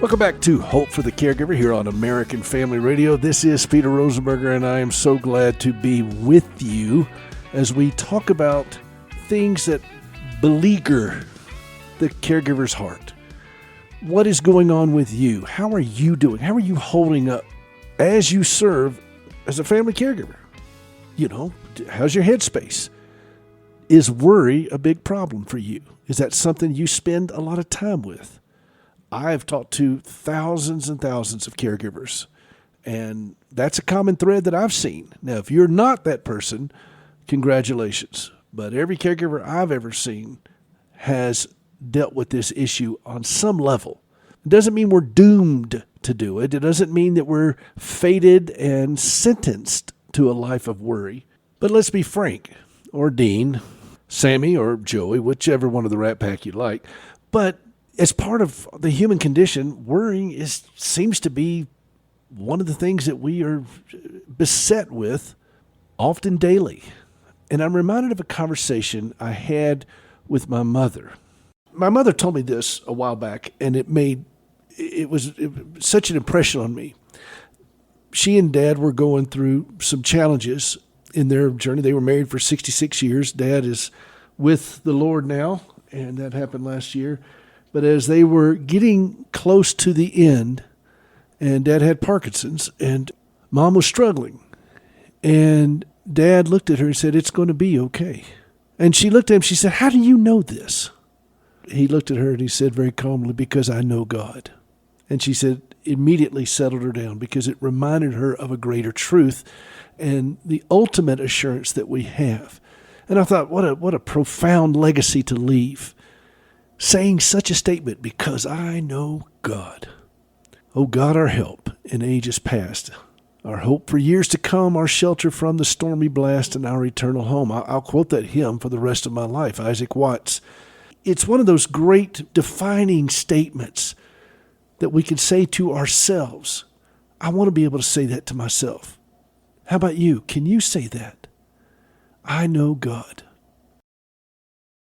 Welcome back to Hope for the Caregiver here on American Family Radio. This is Peter Rosenberger, and I am so glad to be with you as we talk about things that beleaguer the caregiver's heart. What is going on with you? How are you doing? How are you holding up as you serve as a family caregiver? You know, how's your headspace? Is worry a big problem for you? Is that something you spend a lot of time with? I've talked to thousands and thousands of caregivers, and that's a common thread that I've seen. Now, if you're not that person, congratulations. But every caregiver I've ever seen has dealt with this issue on some level. It doesn't mean we're doomed to do it. It doesn't mean that we're fated and sentenced to a life of worry. But let's be frank, or Dean, Sammy, or Joey, whichever one of the Rat Pack you like. But as part of the human condition, worrying seems to be one of the things that we are beset with often daily. And I'm reminded of a conversation I had with my mother. My mother told me this a while back, and it was such an impression on me. She and Dad were going through some challenges in their journey. They were married for 66 years. Dad is with the Lord now, and that happened last year. But as they were getting close to the end, and Dad had Parkinson's, and Mom was struggling, and Dad looked at her and said, "It's going to be okay." And she looked at him, she said, "How do you know this?" He looked at her and he said very calmly, "Because I know God." And she said, immediately settled her down because it reminded her of a greater truth and the ultimate assurance that we have. And I thought, what a profound legacy to leave. Saying such a statement, because I know God. Oh God, our help in ages past, our hope for years to come, our shelter from the stormy blast, and our eternal home. I'll quote that hymn for the rest of my life, Isaac Watts. It's one of those great defining statements that we can say to ourselves. I want to be able to say that to myself. How about you? Can you say that? I know God.